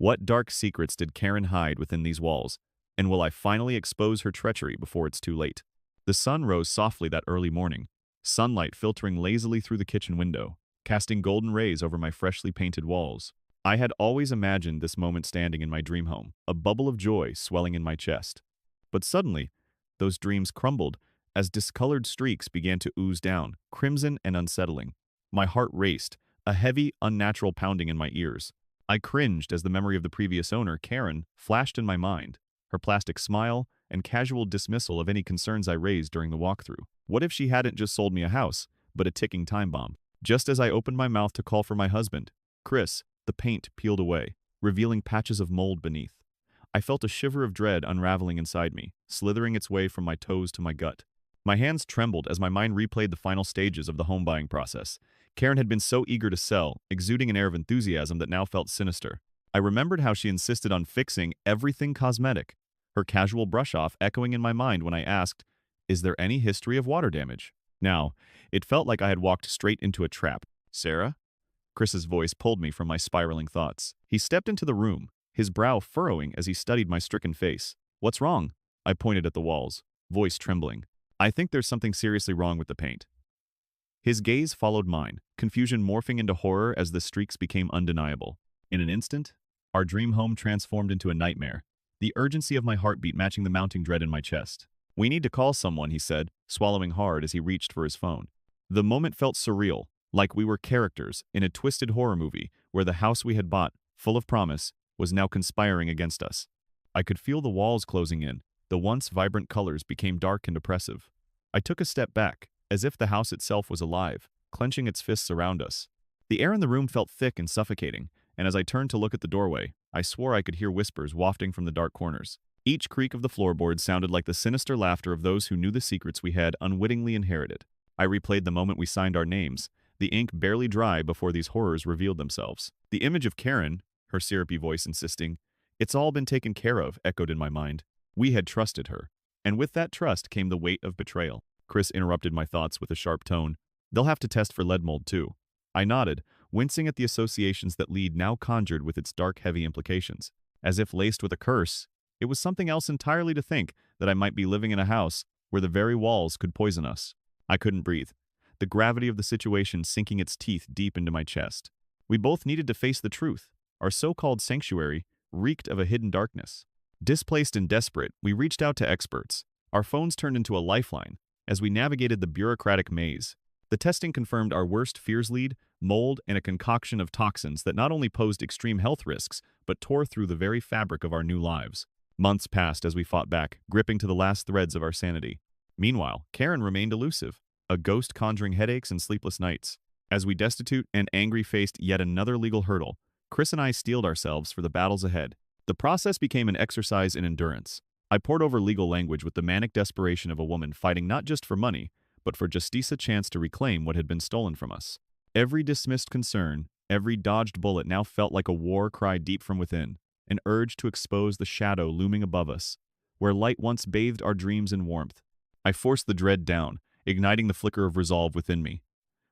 What dark secrets did Karen hide within these walls, and will I finally expose her treachery before it's too late? The sun rose softly that early morning, sunlight filtering lazily through the kitchen window, casting golden rays over my freshly painted walls. I had always imagined this moment standing in my dream home, a bubble of joy swelling in my chest. But suddenly, those dreams crumbled as discolored streaks began to ooze down, crimson and unsettling. My heart raced, a heavy, unnatural pounding in my ears. I cringed as the memory of the previous owner, Karen, flashed in my mind, her plastic smile and casual dismissal of any concerns I raised during the walkthrough. What if she hadn't just sold me a house, but a ticking time bomb? Just as I opened my mouth to call for my husband, Chris, the paint peeled away, revealing patches of mold beneath. I felt a shiver of dread unraveling inside me, slithering its way from my toes to my gut. My hands trembled as my mind replayed the final stages of the home buying process. Karen had been so eager to sell, exuding an air of enthusiasm that now felt sinister. I remembered how she insisted on fixing everything cosmetic, her casual brush-off echoing in my mind when I asked, "Is there any history of water damage?" Now, it felt like I had walked straight into a trap. "Sarah?" Chris's voice pulled me from my spiraling thoughts. He stepped into the room, his brow furrowing as he studied my stricken face. "What's wrong?" I pointed at the walls, voice trembling. "I think there's something seriously wrong with the paint." His gaze followed mine, confusion morphing into horror as the streaks became undeniable. In an instant, our dream home transformed into a nightmare, the urgency of my heartbeat matching the mounting dread in my chest. "We need to call someone," he said, swallowing hard as he reached for his phone. The moment felt surreal, like we were characters in a twisted horror movie where the house we had bought, full of promise, was now conspiring against us. I could feel the walls closing in. The once vibrant colors became dark and oppressive. I took a step back, as if the house itself was alive, clenching its fists around us. The air in the room felt thick and suffocating, and as I turned to look at the doorway, I swore I could hear whispers wafting from the dark corners. Each creak of the floorboard sounded like the sinister laughter of those who knew the secrets we had unwittingly inherited. I replayed the moment we signed our names, the ink barely dry before these horrors revealed themselves. The image of Karen, her syrupy voice insisting, "It's all been taken care of," echoed in my mind. We had trusted her, and with that trust came the weight of betrayal. Chris interrupted my thoughts with a sharp tone. "They'll have to test for lead mold too." I nodded, wincing at the associations that lead now conjured with its dark, heavy implications. As if laced with a curse, it was something else entirely to think that I might be living in a house where the very walls could poison us. I couldn't breathe, the gravity of the situation sinking its teeth deep into my chest. We both needed to face the truth. Our so-called sanctuary reeked of a hidden darkness. Displaced and desperate, we reached out to experts. Our phones turned into a lifeline as we navigated the bureaucratic maze. The testing confirmed our worst fears: lead, mold, and a concoction of toxins that not only posed extreme health risks, but tore through the very fabric of our new lives. Months passed as we fought back, gripping to the last threads of our sanity. Meanwhile, Karen remained elusive, a ghost conjuring headaches and sleepless nights. As we destitute and angry faced yet another legal hurdle, Chris and I steeled ourselves for the battles ahead. The process became an exercise in endurance. I pored over legal language with the manic desperation of a woman fighting not just for money, but for justice, a chance to reclaim what had been stolen from us. Every dismissed concern, every dodged bullet now felt like a war cry deep from within, an urge to expose the shadow looming above us, where light once bathed our dreams in warmth. I forced the dread down, igniting the flicker of resolve within me.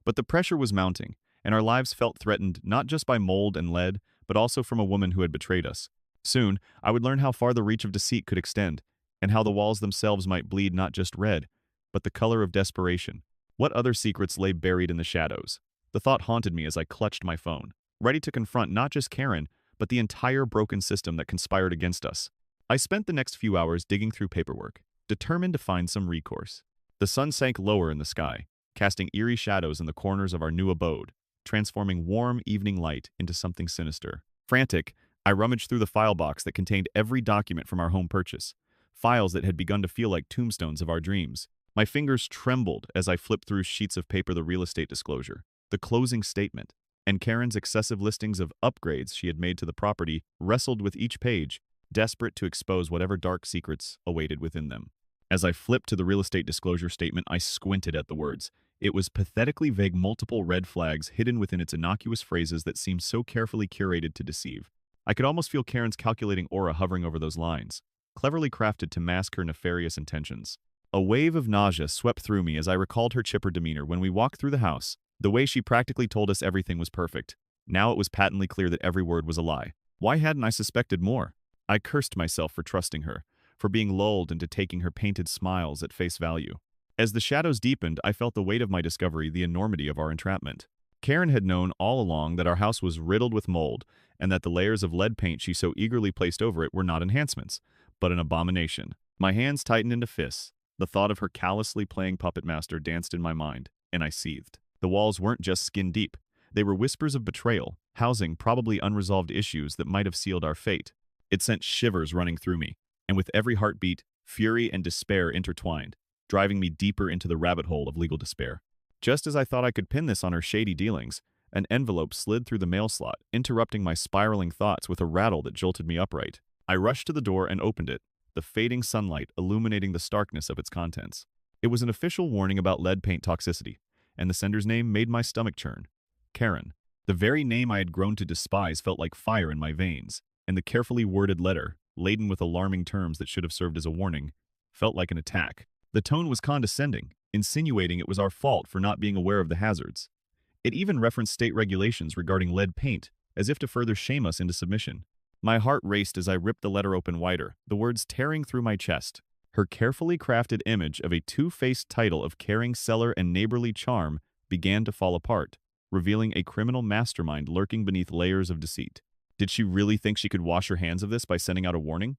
But the pressure was mounting, and our lives felt threatened not just by mold and lead, but also from a woman who had betrayed us. Soon, I would learn how far the reach of deceit could extend, and how the walls themselves might bleed not just red, but the color of desperation. What other secrets lay buried in the shadows? The thought haunted me as I clutched my phone, ready to confront not just Karen, but the entire broken system that conspired against us. I spent the next few hours digging through paperwork, determined to find some recourse. The sun sank lower in the sky, casting eerie shadows in the corners of our new abode, transforming warm evening light into something sinister. Frantic, I rummaged through the file box that contained every document from our home purchase, files that had begun to feel like tombstones of our dreams. My fingers trembled as I flipped through sheets of paper: the real estate disclosure, the closing statement, and Karen's excessive listings of upgrades she had made to the property wrestled with each page, desperate to expose whatever dark secrets awaited within them. As I flipped to the real estate disclosure statement, I squinted at the words. It was pathetically vague, multiple red flags hidden within its innocuous phrases that seemed so carefully curated to deceive. I could almost feel Karen's calculating aura hovering over those lines, cleverly crafted to mask her nefarious intentions. A wave of nausea swept through me as I recalled her chipper demeanor when we walked through the house, the way she practically told us everything was perfect. Now it was patently clear that every word was a lie. Why hadn't I suspected more? I cursed myself for trusting her, for being lulled into taking her painted smiles at face value. As the shadows deepened, I felt the weight of my discovery, the enormity of our entrapment. Karen had known all along that our house was riddled with mold, and that the layers of lead paint she so eagerly placed over it were not enhancements, but an abomination. My hands tightened into fists. The thought of her callously playing puppet master danced in my mind, and I seethed. The walls weren't just skin deep. They were whispers of betrayal, housing probably unresolved issues that might have sealed our fate. It sent shivers running through me, and with every heartbeat, fury and despair intertwined, driving me deeper into the rabbit hole of legal despair. Just as I thought I could pin this on her shady dealings, an envelope slid through the mail slot, interrupting my spiraling thoughts with a rattle that jolted me upright. I rushed to the door and opened it, the fading sunlight illuminating the starkness of its contents. It was an official warning about lead paint toxicity, and the sender's name made my stomach churn. Karen. The very name I had grown to despise felt like fire in my veins, and the carefully worded letter, laden with alarming terms that should have served as a warning, felt like an attack. The tone was condescending, insinuating it was our fault for not being aware of the hazards. It even referenced state regulations regarding lead paint, as if to further shame us into submission. My heart raced as I ripped the letter open wider, the words tearing through my chest. Her carefully crafted image of a two-faced title of caring seller and neighborly charm began to fall apart, revealing a criminal mastermind lurking beneath layers of deceit. Did she really think she could wash her hands of this by sending out a warning?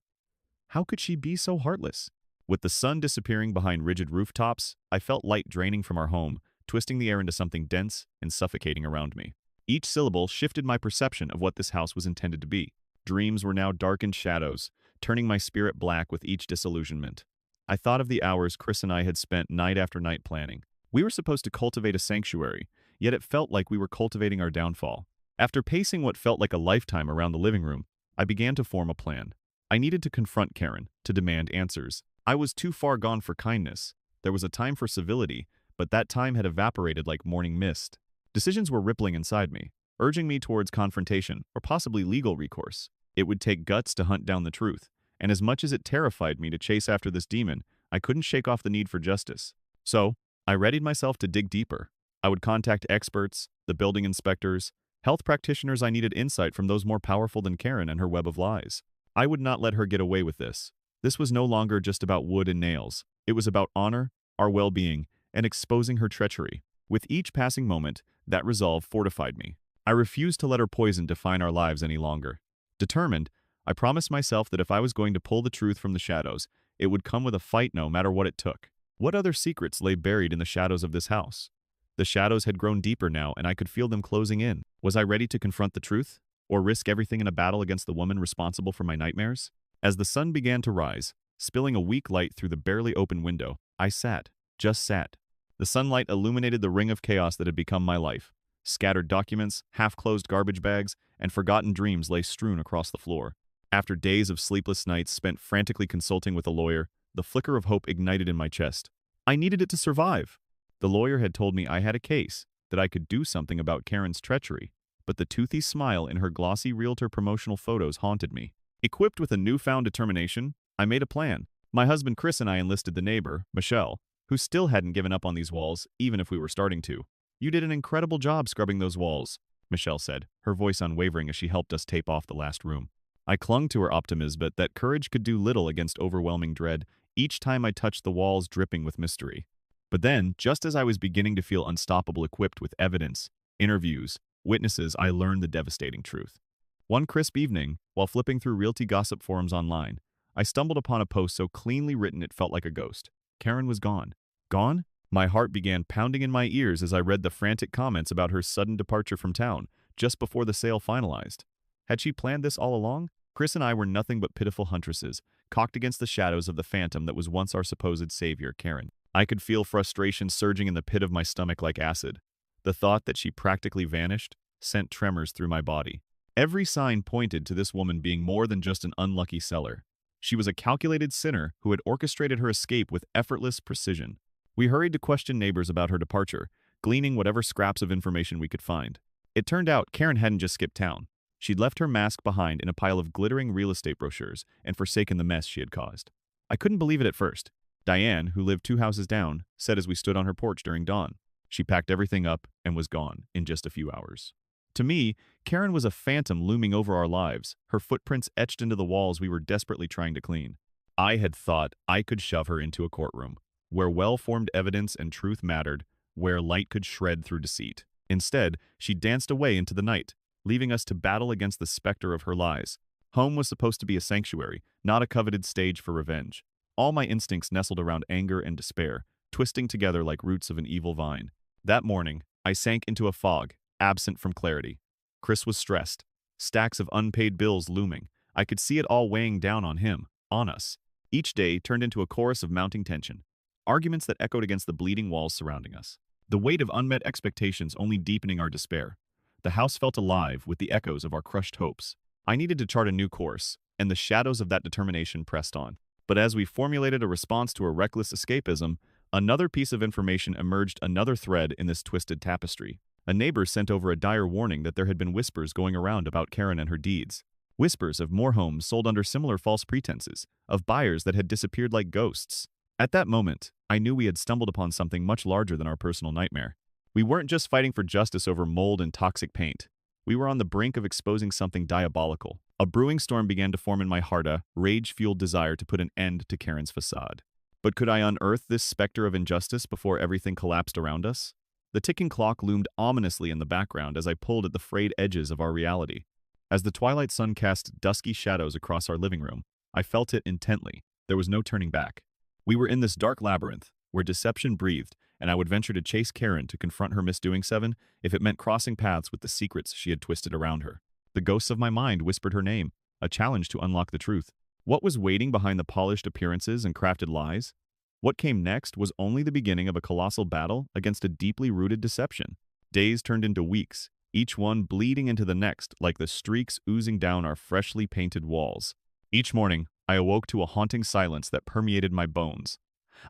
How could she be so heartless? With the sun disappearing behind rigid rooftops, I felt light draining from our home, twisting the air into something dense and suffocating around me. Each syllable shifted my perception of what this house was intended to be. Dreams were now darkened shadows, turning my spirit black with each disillusionment. I thought of the hours Chris and I had spent night after night planning. We were supposed to cultivate a sanctuary, yet it felt like we were cultivating our downfall. After pacing what felt like a lifetime around the living room, I began to form a plan. I needed to confront Karen, to demand answers. I was too far gone for kindness. There was a time for civility, but that time had evaporated like morning mist. Decisions were rippling inside me, urging me towards confrontation or possibly legal recourse. It would take guts to hunt down the truth, and as much as it terrified me to chase after this demon, I couldn't shake off the need for justice. So, I readied myself to dig deeper. I would contact experts, the building inspectors, health practitioners. I needed insight from those more powerful than Karen and her web of lies. I would not let her get away with this. This was no longer just about wood and nails. It was about honor, our well-being, and exposing her treachery. With each passing moment, that resolve fortified me. I refused to let her poison define our lives any longer. Determined, I promised myself that if I was going to pull the truth from the shadows, it would come with a fight no matter what it took. What other secrets lay buried in the shadows of this house? The shadows had grown deeper now, and I could feel them closing in. Was I ready to confront the truth, or risk everything in a battle against the woman responsible for my nightmares? As the sun began to rise, spilling a weak light through the barely open window, I sat, just sat. The sunlight illuminated the ring of chaos that had become my life. Scattered documents, half-closed garbage bags, and forgotten dreams lay strewn across the floor. After days of sleepless nights spent frantically consulting with a lawyer, the flicker of hope ignited in my chest. I needed it to survive. The lawyer had told me I had a case, that I could do something about Karen's treachery, but the toothy smile in her glossy realtor promotional photos haunted me. Equipped with a newfound determination, I made a plan. My husband Chris and I enlisted the neighbor, Michelle, who still hadn't given up on these walls, even if we were starting to. "You did an incredible job scrubbing those walls," Michelle said, her voice unwavering as she helped us tape off the last room. I clung to her optimism, but that courage could do little against overwhelming dread, each time I touched the walls dripping with mystery. But then, just as I was beginning to feel unstoppable, equipped with evidence, interviews, witnesses, I learned the devastating truth. One crisp evening, while flipping through realty gossip forums online, I stumbled upon a post so cleanly written it felt like a ghost. Karen was gone. Gone? My heart began pounding in my ears as I read the frantic comments about her sudden departure from town, just before the sale finalized. Had she planned this all along? Chris and I were nothing but pitiful huntresses, cocked against the shadows of the phantom that was once our supposed savior, Karen. I could feel frustration surging in the pit of my stomach like acid. The thought that she practically vanished sent tremors through my body. Every sign pointed to this woman being more than just an unlucky seller. She was a calculated sinner who had orchestrated her escape with effortless precision. We hurried to question neighbors about her departure, gleaning whatever scraps of information we could find. It turned out Karen hadn't just skipped town. She'd left her mask behind in a pile of glittering real estate brochures and forsaken the mess she had caused. I couldn't believe it at first. Diane, who lived 2 houses down, said as we stood on her porch during dawn. She packed everything up and was gone in just a few hours. To me, Karen was a phantom looming over our lives, her footprints etched into the walls we were desperately trying to clean. I had thought I could shove her into a courtroom, where well-formed evidence and truth mattered, where light could shred through deceit. Instead, she danced away into the night, leaving us to battle against the specter of her lies. Home was supposed to be a sanctuary, not a coveted stage for revenge. All my instincts nestled around anger and despair, twisting together like roots of an evil vine. That morning, I sank into a fog, absent from clarity. Chris was stressed, stacks of unpaid bills looming. I could see it all weighing down on him, on us. Each day turned into a chorus of mounting tension, arguments that echoed against the bleeding walls surrounding us. The weight of unmet expectations only deepening our despair. The house felt alive with the echoes of our crushed hopes. I needed to chart a new course, and the shadows of that determination pressed on. But as we formulated a response to a reckless escapism, another piece of information emerged, another thread in this twisted tapestry. A neighbor sent over a dire warning that there had been whispers going around about Karen and her deeds. Whispers of more homes sold under similar false pretenses, of buyers that had disappeared like ghosts. At that moment, I knew we had stumbled upon something much larger than our personal nightmare. We weren't just fighting for justice over mold and toxic paint. We were on the brink of exposing something diabolical. A brewing storm began to form in my heart, a rage-fueled desire to put an end to Karen's facade. But could I unearth this specter of injustice before everything collapsed around us? The ticking clock loomed ominously in the background as I pulled at the frayed edges of our reality. As the twilight sun cast dusky shadows across our living room, I felt it intently. There was no turning back. We were in this dark labyrinth, where deception breathed, and I would venture to chase Karen to confront her misdoing seven if it meant crossing paths with the secrets she had twisted around her. The ghosts of my mind whispered her name, a challenge to unlock the truth. What was waiting behind the polished appearances and crafted lies? What came next was only the beginning of a colossal battle against a deeply rooted deception. Days turned into weeks, each one bleeding into the next like the streaks oozing down our freshly painted walls. Each morning, I awoke to a haunting silence that permeated my bones.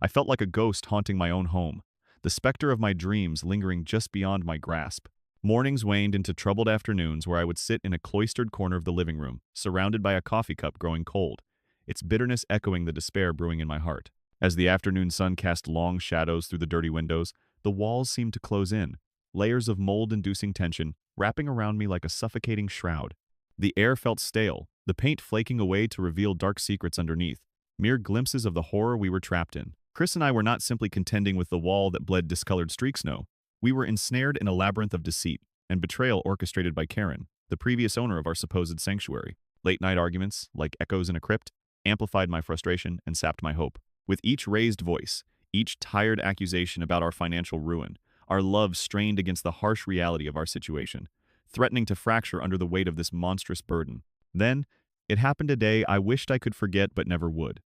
I felt like a ghost haunting my own home, the specter of my dreams lingering just beyond my grasp. Mornings waned into troubled afternoons where I would sit in a cloistered corner of the living room, surrounded by a coffee cup growing cold, its bitterness echoing the despair brewing in my heart. As the afternoon sun cast long shadows through the dirty windows, the walls seemed to close in, layers of mold-inducing tension wrapping around me like a suffocating shroud. The air felt stale, the paint flaking away to reveal dark secrets underneath, mere glimpses of the horror we were trapped in. Chris and I were not simply contending with the wall that bled discolored streaks. No. We were ensnared in a labyrinth of deceit and betrayal orchestrated by Karen, the previous owner of our supposed sanctuary. Late-night arguments, like echoes in a crypt, amplified my frustration and sapped my hope. With each raised voice, each tired accusation about our financial ruin, our love strained against the harsh reality of our situation, threatening to fracture under the weight of this monstrous burden. Then, it happened a day I wished I could forget but never would.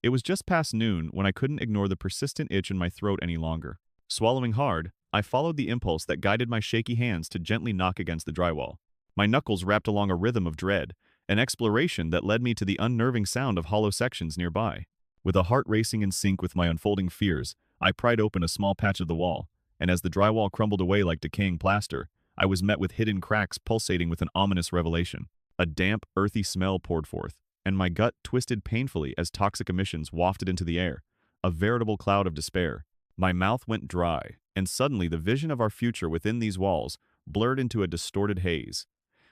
It was just past noon when I couldn't ignore the persistent itch in my throat any longer. Swallowing hard, I followed the impulse that guided my shaky hands to gently knock against the drywall. My knuckles rapped along a rhythm of dread, an exploration that led me to the unnerving sound of hollow sections nearby. With a heart racing in sync with my unfolding fears, I pried open a small patch of the wall, and as the drywall crumbled away like decaying plaster, I was met with hidden cracks pulsating with an ominous revelation. A damp, earthy smell poured forth, and my gut twisted painfully as toxic emissions wafted into the air, a veritable cloud of despair. My mouth went dry, and suddenly the vision of our future within these walls blurred into a distorted haze.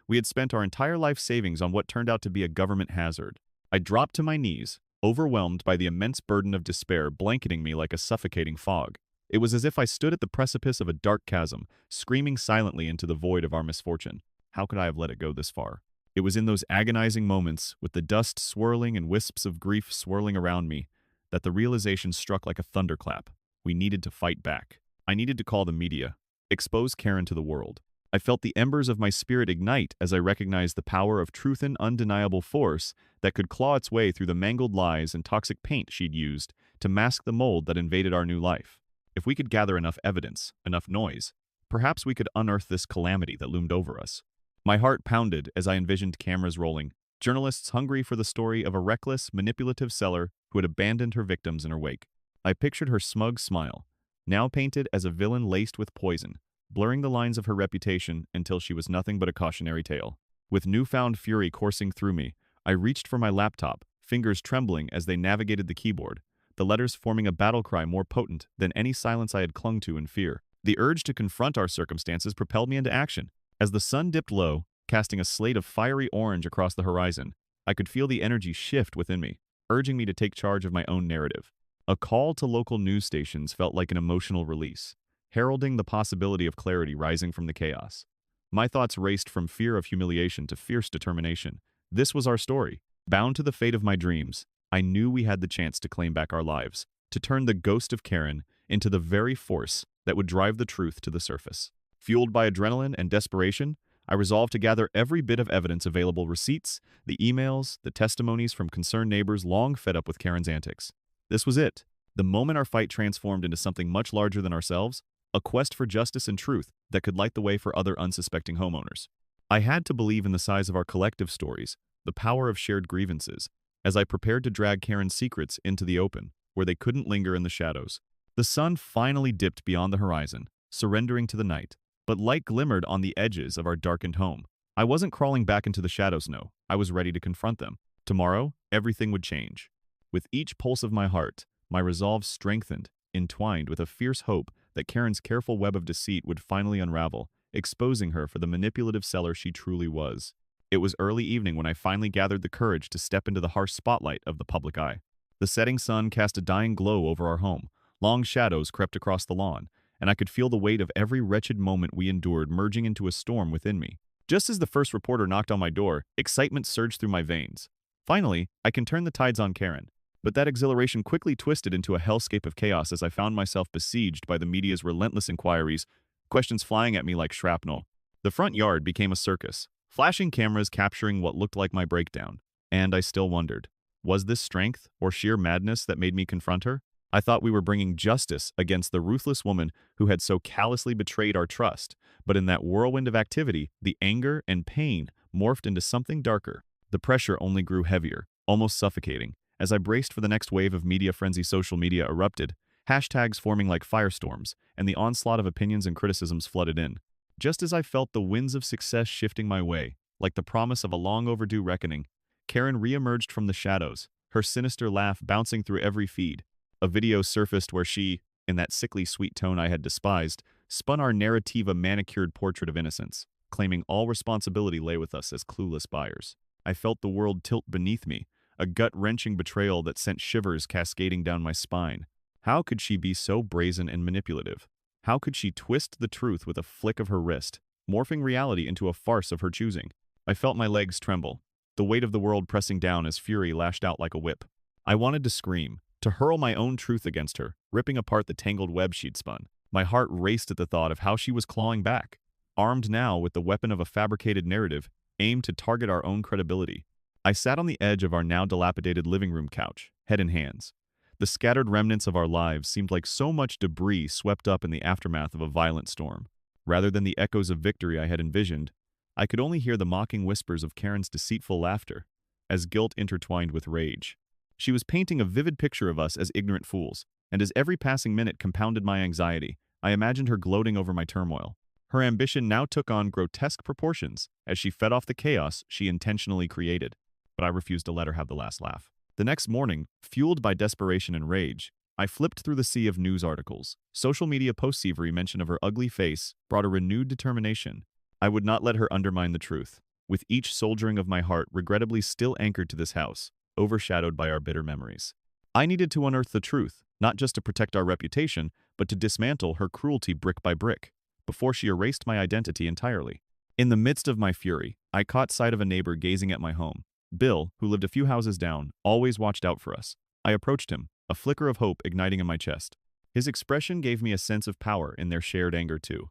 We had spent our entire life savings on what turned out to be a government hazard. I dropped to my knees, overwhelmed by the immense burden of despair blanketing me like a suffocating fog. It was as if I stood at the precipice of a dark chasm, screaming silently into the void of our misfortune. How could I have let it go this far? It was in those agonizing moments, with the dust swirling and wisps of grief swirling around me, that the realization struck like a thunderclap. We needed to fight back. I needed to call the media, expose Karen to the world. I felt the embers of my spirit ignite as I recognized the power of truth and undeniable force that could claw its way through the mangled lies and toxic paint she'd used to mask the mold that invaded our new life. If we could gather enough evidence, enough noise, perhaps we could unearth this calamity that loomed over us. My heart pounded as I envisioned cameras rolling, journalists hungry for the story of a reckless, manipulative seller who had abandoned her victims in her wake. I pictured her smug smile, now painted as a villain laced with poison, blurring the lines of her reputation until she was nothing but a cautionary tale. With newfound fury coursing through me, I reached for my laptop, fingers trembling as they navigated the keyboard, the letters forming a battle cry more potent than any silence I had clung to in fear. The urge to confront our circumstances propelled me into action. As the sun dipped low, casting a slate of fiery orange across the horizon, I could feel the energy shift within me, urging me to take charge of my own narrative. A call to local news stations felt like an emotional release, heralding the possibility of clarity rising from the chaos. My thoughts raced from fear of humiliation to fierce determination. This was our story. Bound to the fate of my dreams, I knew we had the chance to claim back our lives, to turn the ghost of Karen into the very force that would drive the truth to the surface. Fueled by adrenaline and desperation, I resolved to gather every bit of evidence available: receipts, the emails, the testimonies from concerned neighbors long fed up with Karen's antics. This was it. The moment our fight transformed into something much larger than ourselves, a quest for justice and truth that could light the way for other unsuspecting homeowners. I had to believe in the size of our collective stories, the power of shared grievances, as I prepared to drag Karen's secrets into the open, where they couldn't linger in the shadows. The sun finally dipped beyond the horizon, surrendering to the night, but light glimmered on the edges of our darkened home. I wasn't crawling back into the shadows, no. I was ready to confront them. Tomorrow, everything would change. With each pulse of my heart, my resolve strengthened, entwined with a fierce hope that Karen's careful web of deceit would finally unravel, exposing her for the manipulative seller she truly was. It was early evening when I finally gathered the courage to step into the harsh spotlight of the public eye. The setting sun cast a dying glow over our home. Long shadows crept across the lawn, and I could feel the weight of every wretched moment we endured merging into a storm within me. Just as the first reporter knocked on my door, excitement surged through my veins. Finally, I can turn the tides on Karen. But that exhilaration quickly twisted into a hellscape of chaos as I found myself besieged by the media's relentless inquiries, questions flying at me like shrapnel. The front yard became a circus, flashing cameras capturing what looked like my breakdown. And I still wondered, was this strength or sheer madness that made me confront her? I thought we were bringing justice against the ruthless woman who had so callously betrayed our trust, but in that whirlwind of activity, the anger and pain morphed into something darker. The pressure only grew heavier, almost suffocating. As I braced for the next wave of media frenzy, social media erupted, hashtags forming like firestorms, and the onslaught of opinions and criticisms flooded in. Just as I felt the winds of success shifting my way, like the promise of a long overdue reckoning, Karen re-emerged from the shadows, her sinister laugh bouncing through every feed. A video surfaced where she, in that sickly sweet tone I had despised, spun our narrative a manicured portrait of innocence, claiming all responsibility lay with us as clueless buyers. I felt the world tilt beneath me, a gut-wrenching betrayal that sent shivers cascading down my spine. How could she be so brazen and manipulative? How could she twist the truth with a flick of her wrist, morphing reality into a farce of her choosing? I felt my legs tremble, the weight of the world pressing down as fury lashed out like a whip. I wanted to scream, to hurl my own truth against her, ripping apart the tangled web she'd spun. My heart raced at the thought of how she was clawing back, armed now with the weapon of a fabricated narrative, aimed to target our own credibility. I sat on the edge of our now dilapidated living room couch, head in hands. The scattered remnants of our lives seemed like so much debris swept up in the aftermath of a violent storm. Rather than the echoes of victory I had envisioned, I could only hear the mocking whispers of Karen's deceitful laughter, as guilt intertwined with rage. She was painting a vivid picture of us as ignorant fools, and as every passing minute compounded my anxiety, I imagined her gloating over my turmoil. Her ambition now took on grotesque proportions as she fed off the chaos she intentionally created. But I refused to let her have the last laugh. The next morning, fueled by desperation and rage, I flipped through the sea of news articles. Social media posts every mention of her ugly face brought a renewed determination. I would not let her undermine the truth, with each soldiering of my heart regrettably still anchored to this house, overshadowed by our bitter memories. I needed to unearth the truth, not just to protect our reputation, but to dismantle her cruelty brick by brick, before she erased my identity entirely. In the midst of my fury, I caught sight of a neighbor gazing at my home. Bill, who lived a few houses down, always watched out for us. I approached him, a flicker of hope igniting in my chest. His expression gave me a sense of power in their shared anger too,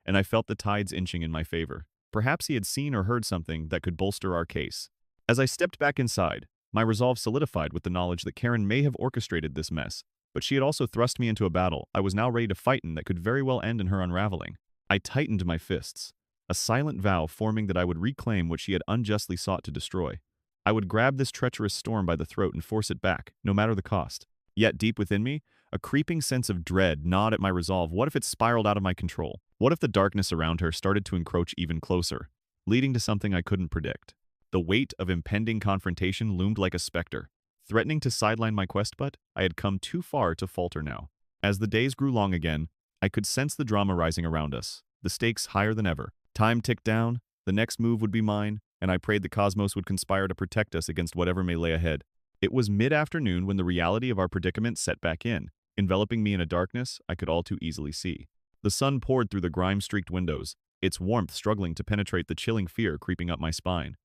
and I felt the tides inching in my favor. Perhaps he had seen or heard something that could bolster our case. As I stepped back inside, my resolve solidified with the knowledge that Karen may have orchestrated this mess, but she had also thrust me into a battle I was now ready to fight in that could very well end in her unraveling. I tightened my fists, a silent vow forming that I would reclaim what she had unjustly sought to destroy. I would grab this treacherous storm by the throat and force it back, no matter the cost. Yet deep within me, a creeping sense of dread gnawed at my resolve. What if it spiraled out of my control? What if the darkness around her started to encroach even closer, leading to something I couldn't predict? The weight of impending confrontation loomed like a specter, threatening to sideline my quest, but I had come too far to falter now. As the days grew long again, I could sense the drama rising around us, the stakes higher than ever. Time ticked down, the next move would be mine, and I prayed the cosmos would conspire to protect us against whatever may lay ahead. It was mid-afternoon when the reality of our predicament set back in, enveloping me in a darkness I could all too easily see. The sun poured through the grime-streaked windows, its warmth struggling to penetrate the chilling fear creeping up my spine.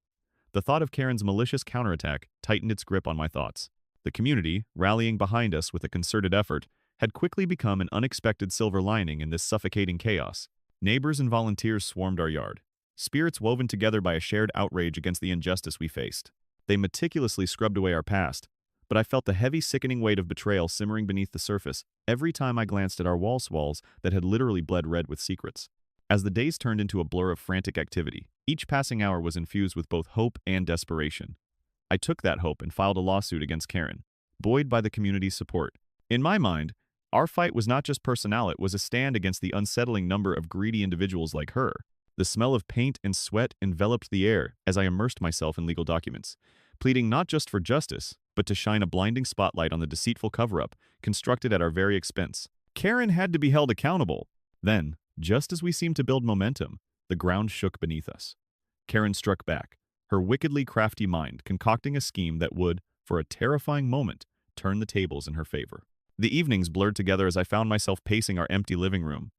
The thought of Karen's malicious counterattack tightened its grip on my thoughts. The community, rallying behind us with a concerted effort, had quickly become an unexpected silver lining in this suffocating chaos. Neighbors and volunteers swarmed our yard, spirits woven together by a shared outrage against the injustice we faced. They meticulously scrubbed away our past, but I felt the heavy, sickening weight of betrayal simmering beneath the surface every time I glanced at our walls that had literally bled red with secrets. As the days turned into a blur of frantic activity, each passing hour was infused with both hope and desperation. I took that hope and filed a lawsuit against Karen, buoyed by the community's support. In my mind, our fight was not just personal, it was a stand against the unsettling number of greedy individuals like her. The smell of paint and sweat enveloped the air as I immersed myself in legal documents, pleading not just for justice, but to shine a blinding spotlight on the deceitful cover-up constructed at our very expense. Karen had to be held accountable. Then, just as we seemed to build momentum, the ground shook beneath us. Karen struck back, her wickedly crafty mind concocting a scheme that would, for a terrifying moment, turn the tables in her favor. The evenings blurred together as I found myself pacing our empty living room,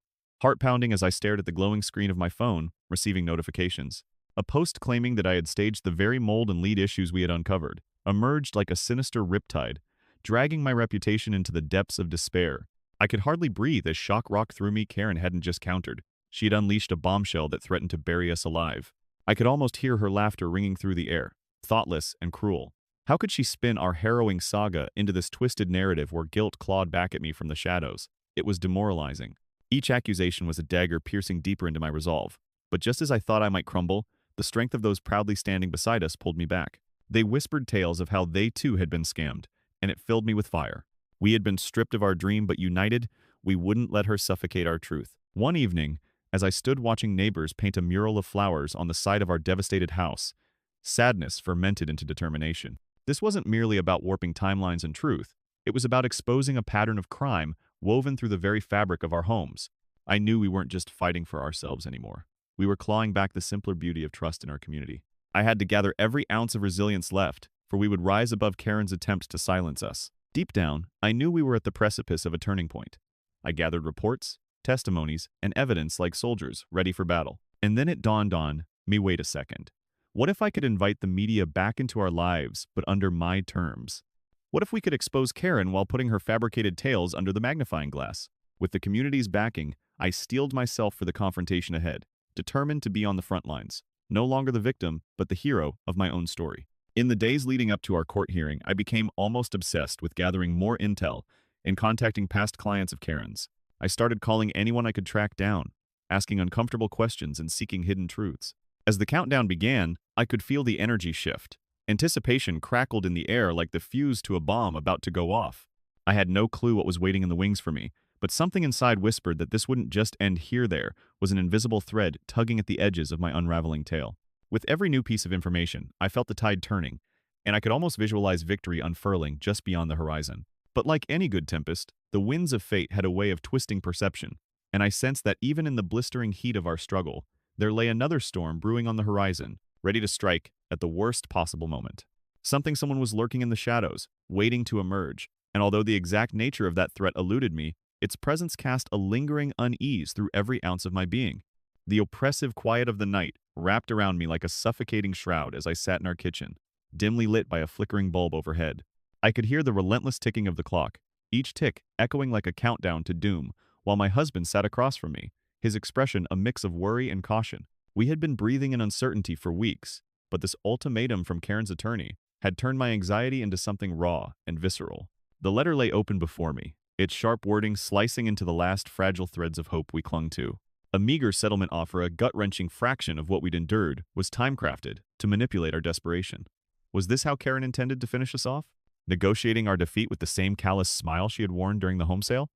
heart pounding as I stared at the glowing screen of my phone, receiving notifications. A post claiming that I had staged the very mold and lead issues we had uncovered emerged like a sinister riptide, dragging my reputation into the depths of despair. I could hardly breathe as shock rocked through me. Karen hadn't just countered. She had unleashed a bombshell that threatened to bury us alive. I could almost hear her laughter ringing through the air, thoughtless and cruel. How could she spin our harrowing saga into this twisted narrative where guilt clawed back at me from the shadows? It was demoralizing. Each accusation was a dagger piercing deeper into my resolve. But just as I thought I might crumble, the strength of those proudly standing beside us pulled me back. They whispered tales of how they too had been scammed, and it filled me with fire. We had been stripped of our dream, but united, we wouldn't let her suffocate our truth. One evening, as I stood watching neighbors paint a mural of flowers on the side of our devastated house, sadness fermented into determination. This wasn't merely about warping timelines and truth. It was about exposing a pattern of crime woven through the very fabric of our homes. I knew we weren't just fighting for ourselves anymore. We were clawing back the simpler beauty of trust in our community. I had to gather every ounce of resilience left, for we would rise above Karen's attempts to silence us. Deep down, I knew we were at the precipice of a turning point. I gathered reports, testimonies, and evidence like soldiers ready for battle. And then it dawned on me, wait a second. What if I could invite the media back into our lives, but under my terms? What if we could expose Karen while putting her fabricated tales under the magnifying glass? With the community's backing, I steeled myself for the confrontation ahead, determined to be on the front lines, no longer the victim, but the hero of my own story. In the days leading up to our court hearing, I became almost obsessed with gathering more intel and contacting past clients of Karen's. I started calling anyone I could track down, asking uncomfortable questions and seeking hidden truths. As the countdown began, I could feel the energy shift. Anticipation crackled in the air like the fuse to a bomb about to go off. I had no clue what was waiting in the wings for me, but something inside whispered that this wouldn't just end here. There was an invisible thread tugging at the edges of my unraveling tale. With every new piece of information, I felt the tide turning, and I could almost visualize victory unfurling just beyond the horizon. But like any good tempest, the winds of fate had a way of twisting perception, and I sensed that even in the blistering heat of our struggle, there lay another storm brewing on the horizon, ready to strike at the worst possible moment. Someone was lurking in the shadows, waiting to emerge, and although the exact nature of that threat eluded me, its presence cast a lingering unease through every ounce of my being. The oppressive quiet of the night wrapped around me like a suffocating shroud as I sat in our kitchen, dimly lit by a flickering bulb overhead. I could hear the relentless ticking of the clock, each tick echoing like a countdown to doom, while my husband sat across from me, his expression a mix of worry and caution. We had been breathing in uncertainty for weeks, but this ultimatum from Karen's attorney had turned my anxiety into something raw and visceral. The letter lay open before me, its sharp wording slicing into the last fragile threads of hope we clung to. A meager settlement offer, a gut-wrenching fraction of what we'd endured, was time-crafted to manipulate our desperation. Was this how Karen intended to finish us off? Negotiating our defeat with the same callous smile she had worn during the home sale?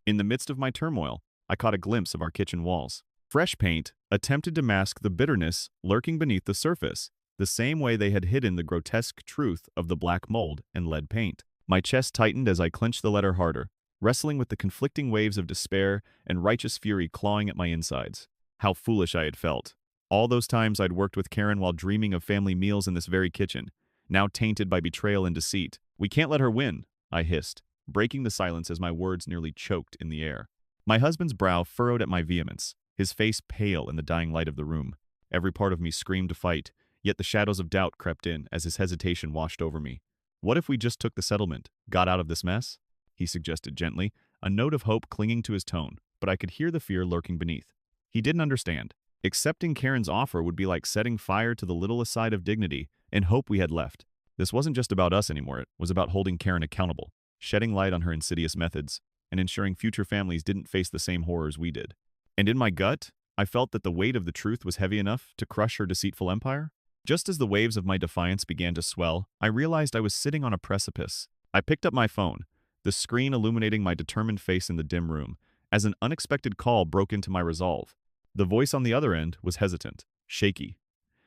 In the midst of my turmoil, I caught a glimpse of our kitchen walls. Fresh paint attempted to mask the bitterness lurking beneath the surface, the same way they had hidden the grotesque truth of the black mold and lead paint. My chest tightened as I clenched the letter harder, wrestling with the conflicting waves of despair and righteous fury clawing at my insides. How foolish I had felt. All those times I'd worked with Karen while dreaming of family meals in this very kitchen, now tainted by betrayal and deceit. "We can't let her win," I hissed, breaking the silence as my words nearly choked in the air. My husband's brow furrowed at my vehemence, his face pale in the dying light of the room. Every part of me screamed to fight, yet the shadows of doubt crept in as his hesitation washed over me. "What if we just took the settlement, got out of this mess?" he suggested gently, a note of hope clinging to his tone, but I could hear the fear lurking beneath. He didn't understand. Accepting Karen's offer would be like setting fire to the little aside of dignity and hope we had left. This wasn't just about us anymore, it was about holding Karen accountable, shedding light on her insidious methods, and ensuring future families didn't face the same horrors we did. And in my gut, I felt that the weight of the truth was heavy enough to crush her deceitful empire. Just as the waves of my defiance began to swell, I realized I was sitting on a precipice. I picked up my phone, the screen illuminating my determined face in the dim room, as an unexpected call broke into my resolve. The voice on the other end was hesitant, shaky.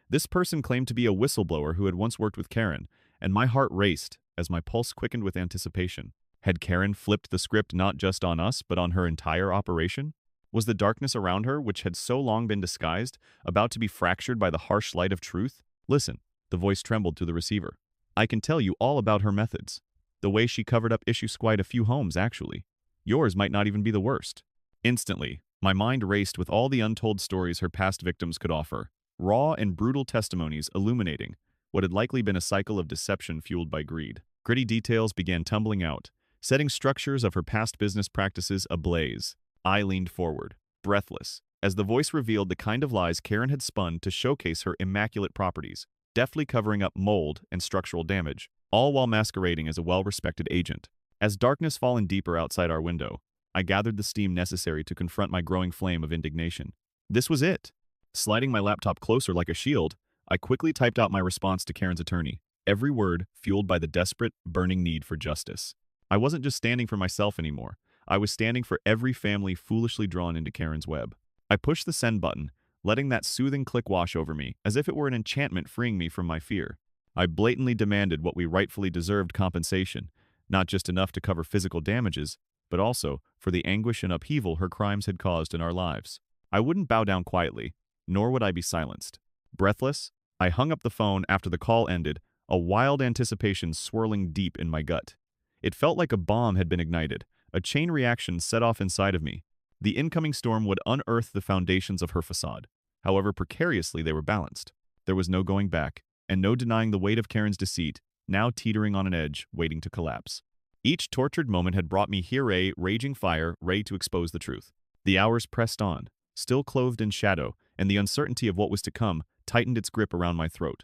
This person claimed to be a whistleblower who had once worked with Karen, and my heart raced as my pulse quickened with anticipation. Had Karen flipped the script not just on us, but on her entire operation? Was the darkness around her, which had so long been disguised, about to be fractured by the harsh light of truth? "Listen," the voice trembled through the receiver. "I can tell you all about her methods. The way she covered up issues quite a few homes, actually. Yours might not even be the worst." Instantly, my mind raced with all the untold stories her past victims could offer, raw and brutal testimonies illuminating what had likely been a cycle of deception fueled by greed. Gritty details began tumbling out, setting structures of her past business practices ablaze. I leaned forward, breathless, as the voice revealed the kind of lies Karen had spun to showcase her immaculate properties, deftly covering up mold and structural damage, all while masquerading as a well-respected agent. As darkness fallen deeper outside our window, I gathered the steam necessary to confront my growing flame of indignation. This was it. Sliding my laptop closer like a shield, I quickly typed out my response to Karen's attorney, every word fueled by the desperate, burning need for justice. I wasn't just standing for myself anymore. I was standing for every family foolishly drawn into Karen's web. I pushed the send button, letting that soothing click wash over me, as if it were an enchantment freeing me from my fear. I blatantly demanded what we rightfully deserved: compensation, not just enough to cover physical damages, but also for the anguish and upheaval her crimes had caused in our lives. I wouldn't bow down quietly, nor would I be silenced. Breathless, I hung up the phone after the call ended, a wild anticipation swirling deep in my gut. It felt like a bomb had been ignited, a chain reaction set off inside of me. The incoming storm would unearth the foundations of her facade, however precariously they were balanced. There was no going back, and no denying the weight of Karen's deceit, now teetering on an edge, waiting to collapse. Each tortured moment had brought me here, a raging fire, ready to expose the truth. The hours pressed on, still clothed in shadow, and the uncertainty of what was to come tightened its grip around my throat.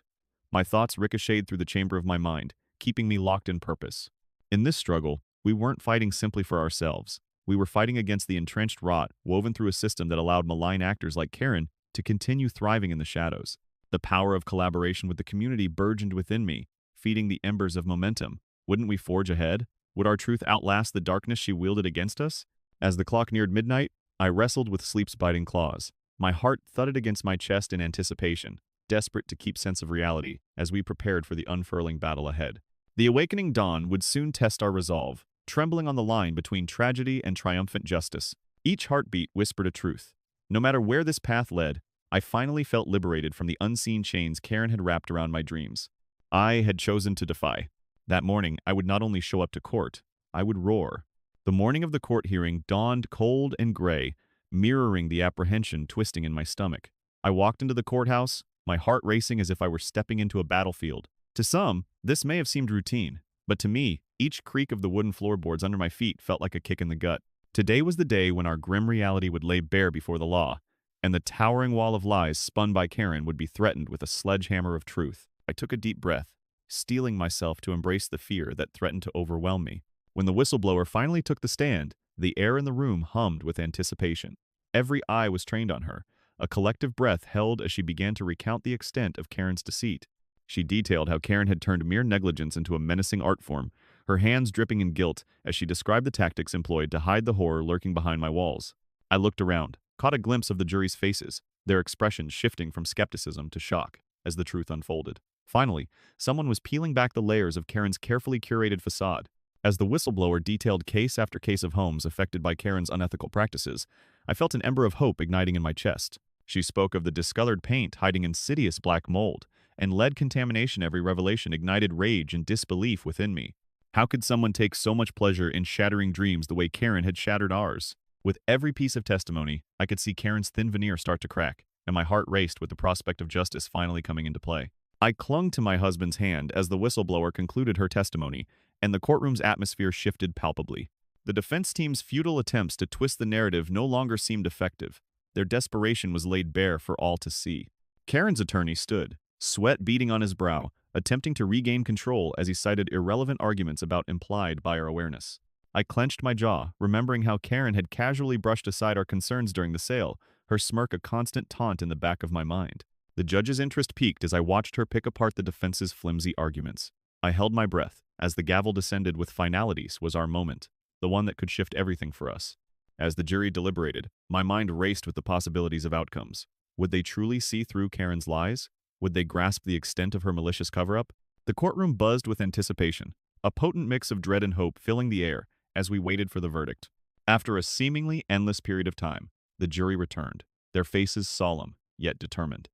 My thoughts ricocheted through the chamber of my mind, keeping me locked in purpose. In this struggle, we weren't fighting simply for ourselves. We were fighting against the entrenched rot woven through a system that allowed malign actors like Karen to continue thriving in the shadows. The power of collaboration with the community burgeoned within me, feeding the embers of momentum. Wouldn't we forge ahead? Would our truth outlast the darkness she wielded against us? As the clock neared midnight, I wrestled with sleep's biting claws. My heart thudded against my chest in anticipation, desperate to keep sense of reality as we prepared for the unfurling battle ahead. The awakening dawn would soon test our resolve, trembling on the line between tragedy and triumphant justice. Each heartbeat whispered a truth. No matter where this path led, I finally felt liberated from the unseen chains Karen had wrapped around my dreams. I had chosen to defy. That morning, I would not only show up to court, I would roar. The morning of the court hearing dawned cold and gray, mirroring the apprehension twisting in my stomach. I walked into the courthouse, my heart racing as if I were stepping into a battlefield. To some, this may have seemed routine, but to me, each creak of the wooden floorboards under my feet felt like a kick in the gut. Today was the day when our grim reality would lay bare before the law, and the towering wall of lies spun by Karen would be threatened with a sledgehammer of truth. I took a deep breath, steeling myself to embrace the fear that threatened to overwhelm me. When the whistleblower finally took the stand, the air in the room hummed with anticipation. Every eye was trained on her, a collective breath held as she began to recount the extent of Karen's deceit. She detailed how Karen had turned mere negligence into a menacing art form, her hands dripping in guilt as she described the tactics employed to hide the horror lurking behind my walls. I looked around, caught a glimpse of the jury's faces, their expressions shifting from skepticism to shock as the truth unfolded. Finally, someone was peeling back the layers of Karen's carefully curated facade. As the whistleblower detailed case after case of homes affected by Karen's unethical practices, I felt an ember of hope igniting in my chest. She spoke of the discolored paint hiding insidious black mold, and lead contamination. Every revelation ignited rage and disbelief within me. How could someone take so much pleasure in shattering dreams the way Karen had shattered ours? With every piece of testimony, I could see Karen's thin veneer start to crack, and my heart raced with the prospect of justice finally coming into play. I clung to my husband's hand as the whistleblower concluded her testimony, and the courtroom's atmosphere shifted palpably. The defense team's futile attempts to twist the narrative no longer seemed effective. Their desperation was laid bare for all to see. Karen's attorney stood, sweat beading on his brow, attempting to regain control as he cited irrelevant arguments about implied buyer awareness. I clenched my jaw, remembering how Karen had casually brushed aside our concerns during the sale, her smirk a constant taunt in the back of my mind. The judge's interest peaked as I watched her pick apart the defense's flimsy arguments. I held my breath, as the gavel descended with finalities was our moment, the one that could shift everything for us. As the jury deliberated, my mind raced with the possibilities of outcomes. Would they truly see through Karen's lies? Would they grasp the extent of her malicious cover-up? The courtroom buzzed with anticipation, a potent mix of dread and hope filling the air as we waited for the verdict. After a seemingly endless period of time, the jury returned, their faces solemn, yet determined.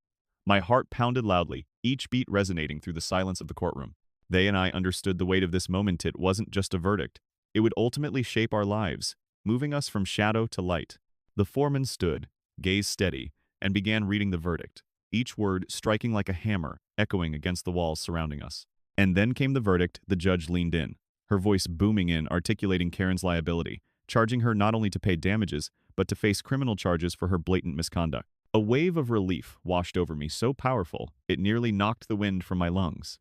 My heart pounded loudly, each beat resonating through the silence of the courtroom. They and I understood the weight of this moment. It wasn't just a verdict. It would ultimately shape our lives, moving us from shadow to light. The foreman stood, gaze steady, and began reading the verdict, each word striking like a hammer, echoing against the walls surrounding us. And then came the verdict. The judge leaned in, her voice booming in, articulating Karen's liability, charging her not only to pay damages, but to face criminal charges for her blatant misconduct. A wave of relief washed over me so powerful, it nearly knocked the wind from my lungs.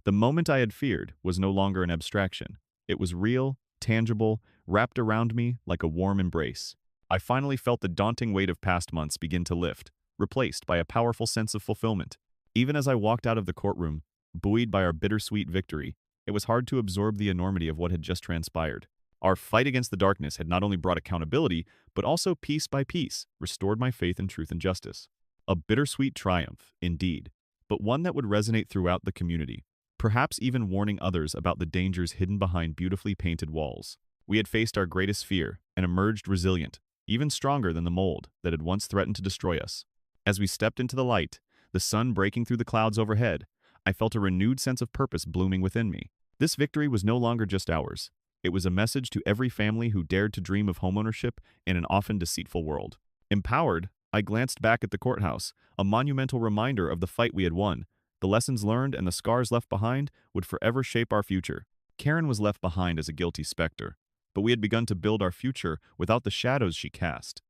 The moment I had feared was no longer an abstraction. It was real, tangible, wrapped around me like a warm embrace. I finally felt the daunting weight of past months begin to lift, replaced by a powerful sense of fulfillment. Even as I walked out of the courtroom, buoyed by our bittersweet victory, it was hard to absorb the enormity of what had just transpired. Our fight against the darkness had not only brought accountability, but also piece by piece, restored my faith in truth and justice. A bittersweet triumph, indeed, but one that would resonate throughout the community, perhaps even warning others about the dangers hidden behind beautifully painted walls. We had faced our greatest fear and emerged resilient, even stronger than the mold that had once threatened to destroy us. As we stepped into the light, the sun breaking through the clouds overhead, I felt a renewed sense of purpose blooming within me. This victory was no longer just ours. It was a message to every family who dared to dream of homeownership in an often deceitful world. Empowered, I glanced back at the courthouse, a monumental reminder of the fight we had won. The lessons learned and the scars left behind would forever shape our future. Karen was left behind as a guilty specter, but we had begun to build our future without the shadows she cast.